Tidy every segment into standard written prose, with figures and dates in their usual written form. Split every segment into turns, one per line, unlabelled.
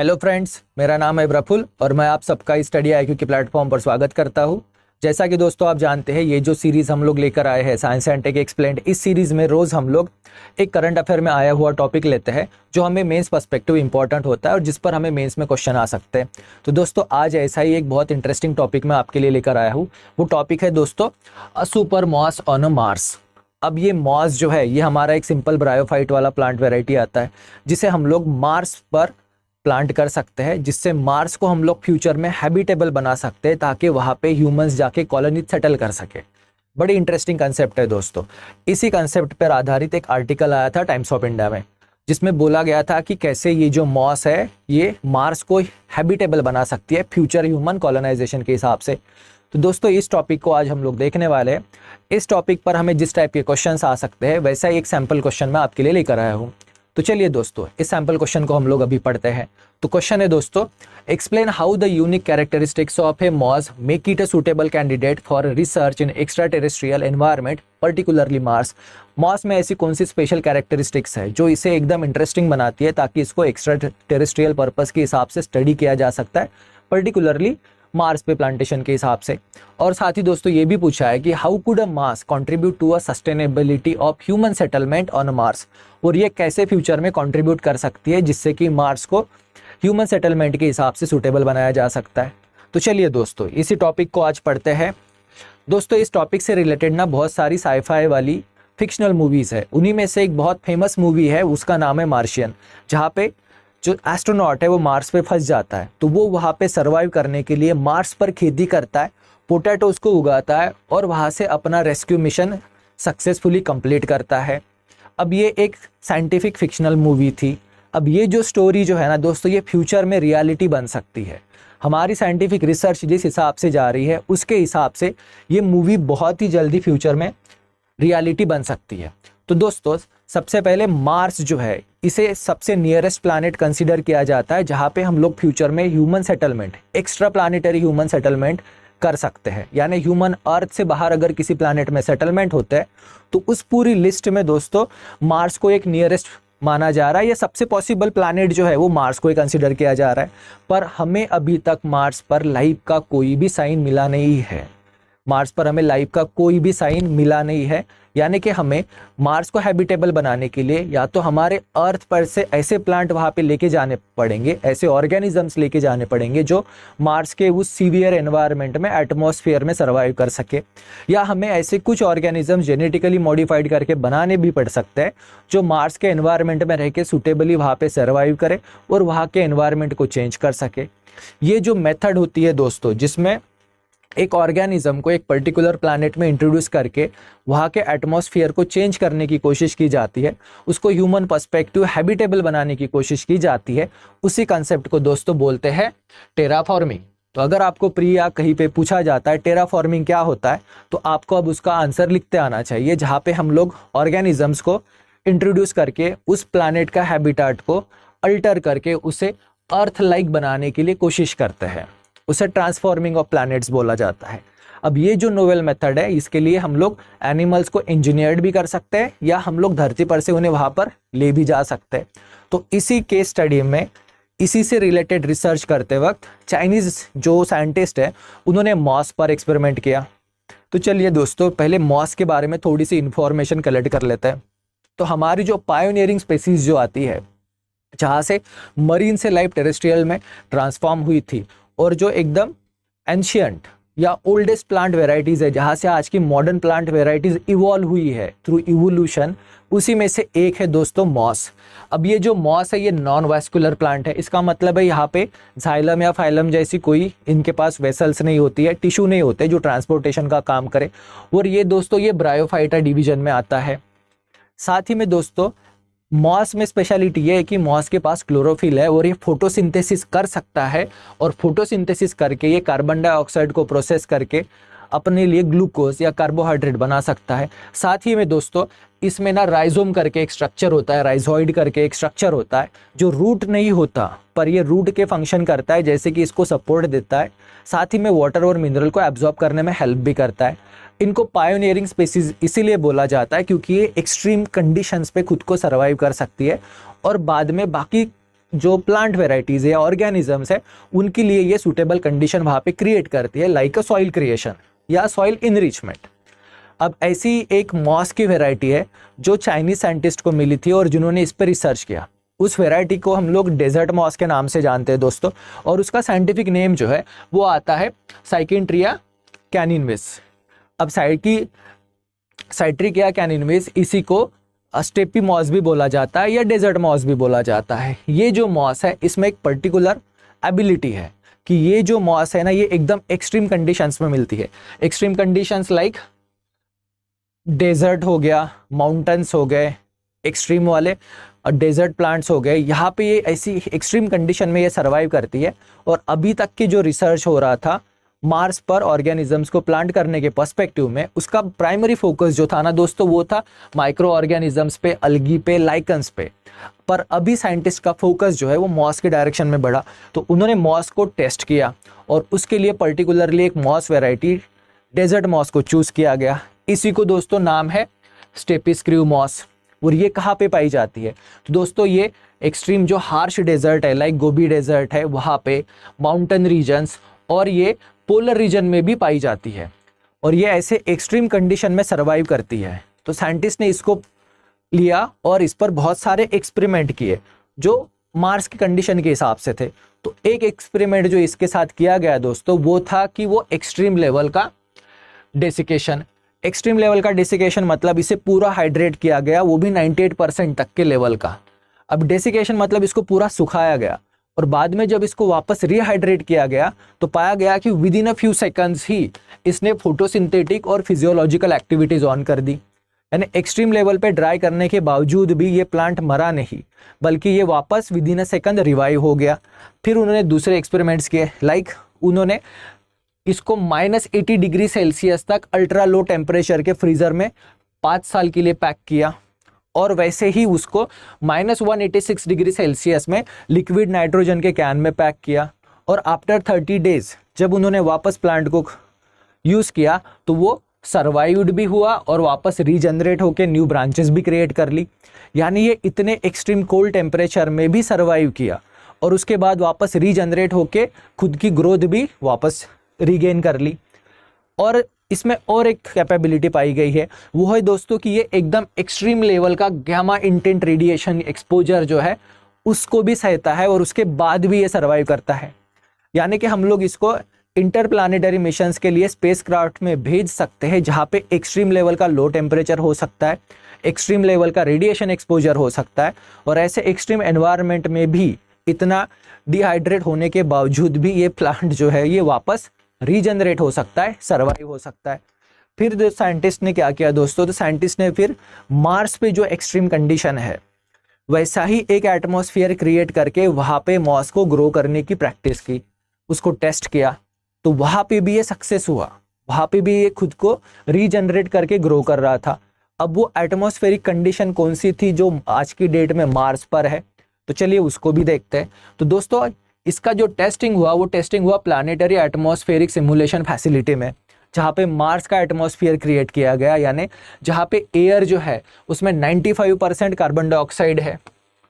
Hello friends, मेरा नाम है प्रफुल्ल और मैं आप सबका स्टडी आईक्यू के प्लेटफॉर्म पर स्वागत करता हूं। जैसा कि दोस्तों आप जानते हैं, ये जो सीरीज़ हम लोग लेकर आए हैं साइंस एंड टेक एक्सप्लेन्ड, इस सीरीज़ में रोज़ हम लोग एक करंट अफेयर में आया हुआ टॉपिक लेते हैं जो हमें मेंस पर्सपेक्टिव इंपॉर्टेंट होता है और जिस पर हमें मेंस में क्वेश्चन आ सकते हैं। तो दोस्तों आज ऐसा ही एक बहुत इंटरेस्टिंग टॉपिक मैं आपके लिए लेकर आया हूँ। वो टॉपिक है दोस्तों a super moss on a Mars. अब ये मॉस जो है ये हमारा एक सिंपल ब्रायोफाइट वाला प्लांट वेराइटी आता है जिसे हम लोग मार्स पर प्लांट कर सकते हैं, जिससे मार्स को हम लोग फ्यूचर में हैबिटेबल बना सकते हैं ताकि वहाँ पे ह्यूमंस जाके कॉलोनी सेटल कर सके। बड़ी इंटरेस्टिंग कंसेप्ट है दोस्तों। इसी कंसेप्ट पर आधारित एक आर्टिकल आया था टाइम्स ऑफ इंडिया में, जिसमें बोला गया था कि कैसे ये जो मॉस है ये मार्स को हैबिटेबल बना सकती है फ्यूचर ह्यूमन कॉलोनाइजेशन के हिसाब से। तो दोस्तों इस टॉपिक को आज हम लोग देखने वाले हैं। इस टॉपिक पर हमें जिस टाइप के क्वेश्चंस आ सकते हैं वैसा ही एक सैम्पल क्वेश्चन मैं आपके लिए लेकर आया हूँ। तो चलिए दोस्तों इस सैम्पल क्वेश्चन को हम लोग अभी पढ़ते हैं। तो क्वेश्चन है दोस्तों, explain how the unique characteristics of a moss make it a suitable candidate for research in extra terrestrial environment particularly Mars. Moss में ऐसी कौन सी स्पेशल कैरेक्टरिस्टिक्स है जो इसे एकदम इंटरेस्टिंग बनाती है ताकि इसको एक्स्ट्रा टेरेस्ट्रियल पर्पस के हिसाब से स्टडी किया जा सकता है, पर्टिकुलरली मार्स पे प्लांटेशन के हिसाब से। और साथ ही दोस्तों ये भी पूछा है कि how could a Mars contribute to a sustainability of human settlement on Mars, और ये कैसे फ्यूचर में कंट्रीब्यूट कर सकती है जिससे कि मार्स को ह्यूमन सेटलमेंट के हिसाब से सूटेबल बनाया जा सकता है। तो चलिए दोस्तों इसी टॉपिक को आज पढ़ते हैं। दोस्तों इस टॉपिक से रिलेटेड ना बहुत सारी साइफाई वाली फिक्शनल मूवीज़ है। उन्हीं में से एक बहुत फेमस मूवी है, उसका नाम है मार्शियन, जहाँ पे जो एस्ट्रोनॉट है वो मार्स पे फंस जाता है। तो वो वहाँ पे सरवाइव करने के लिए मार्स पर खेती करता है, पोटैटोज को उगाता है और वहाँ से अपना रेस्क्यू मिशन सक्सेसफुली कंप्लीट करता है। अब ये एक साइंटिफिक फिक्शनल मूवी थी। अब ये जो स्टोरी जो है ना दोस्तों, ये फ्यूचर में रियलिटी बन सकती है। हमारी साइंटिफिक रिसर्च जिस हिसाब से जा रही है उसके हिसाब से ये मूवी बहुत ही जल्दी फ्यूचर में रियलिटी बन सकती है। तो दोस्तों सबसे पहले मार्स जो है इसे सबसे नियरेस्ट प्लैनेट कंसीडर किया जाता है जहाँ पे हम लोग फ्यूचर में human settlement, extra planetary human settlement कर सकते हैं। यानी ह्यूमन अर्थ से बाहर अगर किसी प्लैनेट में सेटलमेंट होते हैं तो उस पूरी लिस्ट में दोस्तों मार्स को एक नियरेस्ट माना जा रहा है। ये सबसे पॉसिबल प्लैनेट जो है वो मार्स को ही कंसीडर किया जा रहा है। पर हमें अभी तक मार्स पर लाइफ का कोई भी साइन मिला नहीं है। मार्स पर हमें लाइफ का कोई भी साइन मिला नहीं है। यानी कि हमें मार्स को हैबिटेबल बनाने के लिए या तो हमारे अर्थ पर से ऐसे प्लांट वहाँ पे लेके जाने पड़ेंगे, ऐसे ऑर्गेनिजम्स लेके जाने पड़ेंगे जो मार्स के उस सीवियर एनवायरनमेंट में, एटमॉस्फेयर में सर्वाइव कर सके, या हमें ऐसे कुछ ऑर्गेनिजम्स जेनेटिकली मॉडिफाइड करके बनाने भी पड़ सकते हैं जो मार्स के एनवायरनमेंट में रह के सूटेबली वहाँ पे सर्वाइव करे और वहाँ के एनवायरनमेंट को चेंज कर सके। ये जो मेथड होती है दोस्तों, जिसमें एक ऑर्गेनिज्म को एक पर्टिकुलर प्लैनेट में इंट्रोड्यूस करके वहाँ के एटमॉस्फेयर को चेंज करने की कोशिश की जाती है, उसको ह्यूमन पर्सपेक्टिव हैबिटेबल बनाने की कोशिश की जाती है, उसी कंसेप्ट को दोस्तों बोलते हैं टेराफॉर्मिंग। तो अगर आपको प्री या कहीं पे पूछा जाता है टेराफॉर्मिंग क्या होता है, तो आपको अब उसका आंसर लिखते आना चाहिए, जहाँ पे हम लोग ऑर्गेनिजम्स को इंट्रोड्यूस करके उस प्लैनेट का हैबिटेट को अल्टर करके उसे अर्थ लाइक बनाने के लिए कोशिश करते हैं। उसे ट्रांसफॉर्मिंग ऑफ प्लैनेट्स बोला जाता है। अब ये जो नोवेल मेथड है इसके लिए हम लोग एनिमल्स को इंजीनियर्ड भी कर सकते हैं या हम लोग धरती पर से उन्हें वहाँ पर ले भी जा सकते हैं। तो इसी केस स्टडी में इसी से रिलेटेड रिसर्च करते वक्त चाइनीज़ जो साइंटिस्ट है उन्होंने मॉस पर एक्सपेरिमेंट किया। तो चलिए दोस्तों पहले मॉस के बारे में थोड़ी सी इंफॉर्मेशन कलेक्ट कर लेते हैं। तो हमारी जो पायोनियरिंग स्पेसीज जो आती है, जहाँ से मरीन से लाइफ टेरेस्ट्रियल में ट्रांसफॉर्म हुई थी, और जो एकदम एंशियंट या ओल्डेस्ट प्लांट वेराइटीज़ है जहाँ से आज की मॉडर्न प्लांट वेराइटीज़ इवॉल्व हुई है थ्रू इवोल्यूशन, उसी में से एक है दोस्तों मॉस। अब ये जो मॉस है ये नॉन वैस्कुलर प्लांट है। इसका मतलब है यहाँ पे जाइलम या फाइलम जैसी कोई इनके पास वेसल्स नहीं होती है, टिश्यू नहीं होते जो ट्रांसपोर्टेशन का काम करे। और ये दोस्तों ये ब्रायोफाइटा डिवीजन में आता है। साथ ही में दोस्तों मॉस में स्पेशलिटी ये है कि मॉस के पास क्लोरोफिल है और ये फोटोसिंथेसिस कर सकता है, और फोटोसिंथेसिस करके ये कार्बन डाइऑक्साइड को प्रोसेस करके अपने लिए ग्लूकोज या कार्बोहाइड्रेट बना सकता है। साथ ही में दोस्तों इसमें ना राइजोम करके एक स्ट्रक्चर होता है, राइजोइड करके एक स्ट्रक्चर होता है जो रूट नहीं होता पर ये रूट के फंक्शन करता है, जैसे कि इसको सपोर्ट देता है। साथ ही में वाटर और मिनरल को एब्जॉर्ब करने में हेल्प भी करता है। इनको पायोनियरिंग स्पीसीज इसीलिए बोला जाता है क्योंकि ये एक्सट्रीम कंडीशंस पे खुद को सर्वाइव कर सकती है और बाद में बाकी जो प्लांट वेराइटीज़ है, ऑर्गेनिजम्स है, उनके लिए ये सूटेबल कंडीशन वहाँ पे क्रिएट करती है, लाइक अ सॉइल क्रिएशन या सॉइल इनरिचमेंट। अब ऐसी एक मॉस की वेराइटी है जो चाइनीज साइंटिस्ट को मिली थी और जिन्होंने इस पर रिसर्च किया। उस वेराइटी को हम लोग डेजर्ट मॉस के नाम से जानते हैं दोस्तों, और उसका साइंटिफिक नेम जो है वो आता है साइकिन्ट्रिया कैनिनविस। अब साइट्रिकिया कैनिनविस, इसी को स्टेपी मॉस भी बोला जाता है या डेजर्ट मॉस भी बोला जाता है। ये जो मॉस है इसमें एक पर्टिकुलर एबिलिटी है कि ये जो मॉस है ना, ये एकदम एक्सट्रीम कंडीशंस में मिलती है। एक्सट्रीम कंडीशंस लाइक डेजर्ट हो गया, माउंटेन्स हो गए, एक्सट्रीम वाले डेजर्ट प्लांट्स हो गए, यहाँ पे ये ऐसी एक्सट्रीम कंडीशन में ये सर्वाइव करती है। और अभी तक की जो रिसर्च हो रहा था मार्स पर ऑर्गेनिजम्स को प्लांट करने के पर्सपेक्टिव में, उसका प्राइमरी फोकस जो था ना दोस्तों वो था माइक्रो ऑर्गेनिजम्स पे, अलगी पे, लाइकन्स पे। पर अभी साइंटिस्ट का फोकस जो है वो मॉस के डायरेक्शन में बढ़ा, तो उन्होंने मॉस को टेस्ट किया और उसके लिए पर्टिकुलरली एक मॉस वेराइटी डेजर्ट मॉस को चूज़ किया गया। इसी को दोस्तों नाम है स्टेपिस्क्रू मॉस। और ये कहाँ पे पाई जाती है? तो दोस्तों ये एक्सट्रीम जो हार्श डेजर्ट है, लाइक गोबी डेजर्ट है, वहाँ पे माउंटेन रीजन्स और ये पोलर रीजन में भी पाई जाती है, और ये ऐसे एक्सट्रीम कंडीशन में सर्वाइव करती है। तो साइंटिस्ट ने इसको लिया और इस पर बहुत सारे एक्सपेरिमेंट किए जो मार्स की कंडीशन के हिसाब से थे। तो एक एक्सपेरिमेंट जो इसके साथ किया गया दोस्तों वो था कि वो एक्सट्रीम लेवल का डेसिकेशन। एक्सट्रीम लेवल का डेसिकेशन मतलब इसे पूरा हाइड्रेट किया गया, वो भी 98% तक के लेवल का। अब डेसिकेशन मतलब इसको पूरा सुखाया गया, और बाद में जब इसको वापस रिहाइड्रेट किया गया तो पाया गया कि within a few seconds ही इसने फोटोसिंथेटिक और फिजियोलॉजिकल एक्टिविटीज ऑन कर दी। यानी एक्सट्रीम लेवल पे ड्राई करने के बावजूद भी ये प्लांट मरा नहीं, बल्कि ये वापस with in a second revive हो गया। फिर उन्होंने दूसरे एक्सपेरिमेंट्स किए, लाइक उन्होंने इसको -80 डिग्री सेल्सियस तक अल्ट्रा लो टेम्परेचर के फ्रीजर में 5 साल के लिए पैक किया, और वैसे ही उसको -186 डिग्री सेल्सियस में लिक्विड नाइट्रोजन के कैन में पैक किया। और आफ्टर 30 डेज जब उन्होंने वापस प्लांट को यूज़ किया तो वो सर्वाइव्ड भी हुआ और वापस रीजनरेट होकर न्यू ब्रांचेस भी क्रिएट कर ली। यानी ये इतने एक्सट्रीम कोल्ड टेम्परेचर में भी सर्वाइव किया और उसके बाद वापस रीजनरेट होकर खुद की ग्रोथ भी वापस रीगेन कर ली। और इसमें और एक कैपेबिलिटी पाई गई है, वो है दोस्तों कि ये एकदम एक्सट्रीम लेवल का गामा इंटेंट रेडिएशन एक्सपोजर जो है उसको भी सहता है और उसके बाद भी ये सर्वाइव करता है। यानी कि हम लोग इसको इंटरप्लानेटरी मिशंस के लिए स्पेसक्राफ्ट में भेज सकते हैं जहाँ पे एक्सट्रीम लेवल का लो टेम्परेचर हो सकता है, एक्सट्रीम लेवल का रेडिएशन एक्सपोजर हो सकता है, और ऐसे एक्सट्रीम एनवायरनमेंट में भी इतना डिहाइड्रेट होने के बावजूद भी ये प्लांट जो है ये वापस रीजनरेट हो सकता है, सर्वाइव हो सकता है। फिर जो साइंटिस्ट ने क्या किया दोस्तों, तो साइंटिस्ट ने फिर मार्स पे जो एक्सट्रीम कंडीशन है वैसा ही एक एटमॉस्फेयर क्रिएट करके वहाँ पे मॉस को ग्रो करने की प्रैक्टिस की, उसको टेस्ट किया, तो वहाँ पे भी ये सक्सेस हुआ, वहाँ पे भी ये खुद को रीजनरेट करके ग्रो कर रहा था। अब वो एटमॉस्फेरिक कंडीशन कौन सी थी जो आज की डेट में मार्स पर है, तो चलिए उसको भी देखते हैं। तो दोस्तों इसका जो टेस्टिंग हुआ वो टेस्टिंग हुआ प्लानेटरी एटमॉस्फेरिक सिमुलेशन फैसिलिटी में, जहाँ पे मार्स का एटमॉस्फेयर क्रिएट किया गया, यानी जहाँ पे एयर जो है उसमें 95% कार्बन डाइऑक्साइड है,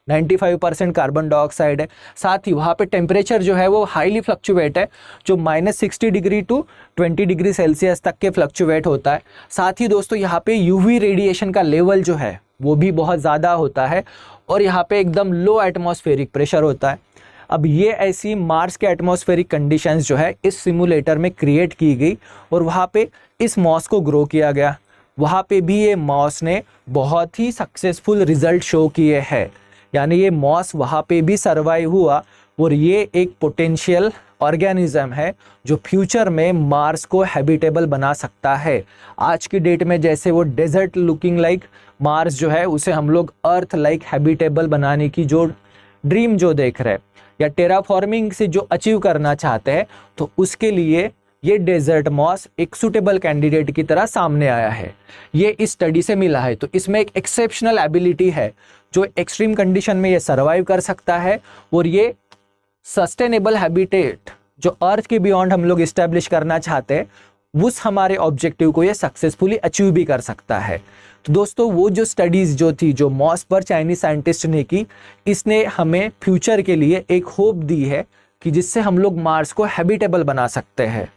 95% कार्बन डाइऑक्साइड है। साथ ही वहाँ पे टेम्परेचर जो है वो हाईली फ्लक्चुएट है, जो -60 डिग्री टू 20 डिग्री सेल्सियस तक के फ्लक्चुएट होता है। साथ ही दोस्तों यहाँ पे यूवी रेडिएशन का लेवल जो है वो भी बहुत ज़्यादा होता है, और यहाँ पे एकदम लो एटमॉस्फेरिक प्रेशर होता है। अब ये ऐसी मार्स के एटमॉस्फेरिक कंडीशंस जो है इस सिमुलेटर में क्रिएट की गई और वहाँ पे इस मॉस को ग्रो किया गया। वहाँ पे भी ये मॉस ने बहुत ही सक्सेसफुल रिजल्ट शो किए हैं, यानी ये मॉस वहाँ पे भी सर्वाइव हुआ, और ये एक पोटेंशियल ऑर्गेनिज्म है जो फ्यूचर में मार्स को हैबिटेबल बना सकता है। आज की डेट में जैसे वो डेजर्ट लुकिंग लाइक मार्स जो है उसे हम लोग अर्थ लाइक हैबिटेबल बनाने की जो ड्रीम जो देख रहे हैं या टेराफॉर्मिंग से जो अचीव करना चाहते हैं, तो उसके लिए ये डेजर्ट मॉस एक सूटेबल कैंडिडेट की तरह सामने आया है। ये इस स्टडी से मिला है, तो इसमें एक एक्सेप्शनल एबिलिटी है जो एक्सट्रीम कंडीशन में ये सर्वाइव कर सकता है, और ये सस्टेनेबल हैबिटेट जो अर्थ के बियॉन्ड हम लोग इस्टेब्लिश करना चाहते हैं उस हमारे ऑब्जेक्टिव को ये सक्सेसफुली अचीव भी कर सकता है। तो दोस्तों वो जो स्टडीज़ जो थी जो मॉस पर चाइनीज साइंटिस्ट ने की, इसने हमें फ्यूचर के लिए एक होप दी है कि जिससे हम लोग मार्स को हैबिटेबल बना सकते हैं।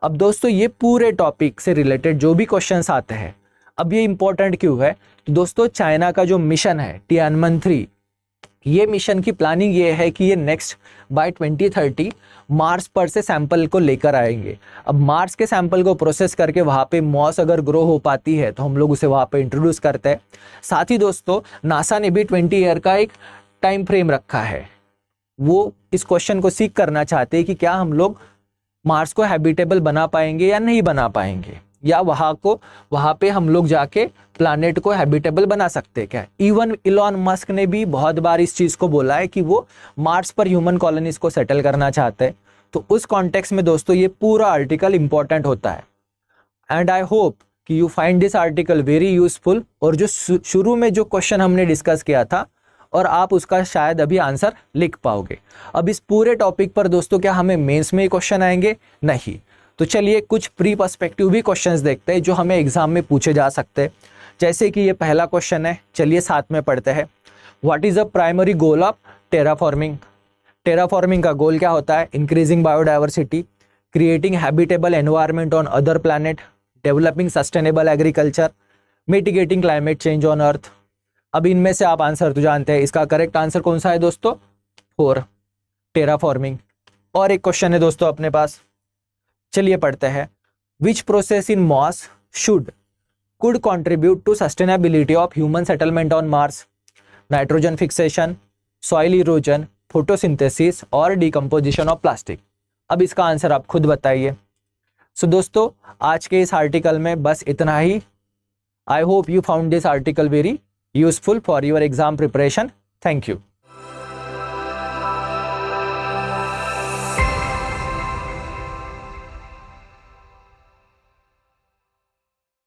अब दोस्तों ये पूरे टॉपिक से रिलेटेड जो भी क्वेश्चंस आते हैं, अब ये इंपॉर्टेंट क्यों है? तो दोस्तों चाइना का जो मिशन है टियानमन 3, ये मिशन की प्लानिंग ये है कि ये नेक्स्ट बाय 2030 मार्स पर से सैंपल को लेकर आएंगे। अब मार्स के सैंपल को प्रोसेस करके वहाँ पे मॉस अगर ग्रो हो पाती है तो हम लोग उसे वहाँ पे इंट्रोड्यूस करते हैं। साथ ही दोस्तों नासा ने भी 20 ईयर का एक टाइम फ्रेम रखा है। वो इस क्वेश्चन को सीख करना चाहते हैं कि क्या हम लोग मार्स को हैबिटेबल बना पाएंगे या नहीं बना पाएंगे, या वहाँ पे हम लोग जाके प्लैनेट को हैबिटेबल बना सकते हैं क्या। इवन इलॉन मस्क ने भी बहुत बार इस चीज़ को बोला है कि वो मार्स पर ह्यूमन कॉलोनीज को सेटल करना चाहते हैं। तो उस कॉन्टेक्स्ट में दोस्तों ये पूरा आर्टिकल इंपॉर्टेंट होता है। एंड आई होप कि you find this article very useful. और जो शुरू में जो क्वेश्चन हमने डिस्कस किया था और आप उसका शायद अभी आंसर लिख पाओगे। अब इस पूरे टॉपिक पर दोस्तों क्या हमें मेंस में क्वेश्चन आएंगे? नहीं। तो चलिए कुछ प्री पर्सपेक्टिव भी क्वेश्चंस देखते हैं जो हमें एग्जाम में पूछे जा सकते हैं। जैसे कि ये पहला क्वेश्चन है, चलिए साथ में पढ़ते हैं। What is the primary goal of terraforming? Terraforming का गोल क्या होता है? Increasing biodiversity, creating habitable environment on other planet, developing sustainable agriculture, mitigating climate change on earth. अब इनमें से आप आंसर तो जानते हैं, इसका करेक्ट आंसर कौन सा है दोस्तों? 4, टेराफॉर्मिंग। और एक क्वेश्चन है दोस्तों अपने पास, चलिए पढ़ते हैं। Which process in moss could contribute to sustainability of human settlement on Mars? Nitrogen fixation, soil erosion, photosynthesis और डिकम्पोजिशन ऑफ प्लास्टिक। अब इसका आंसर आप खुद बताइए। सो दोस्तों आज के इस आर्टिकल में बस इतना ही। I hope you found this article very useful for your exam preparation. Thank you.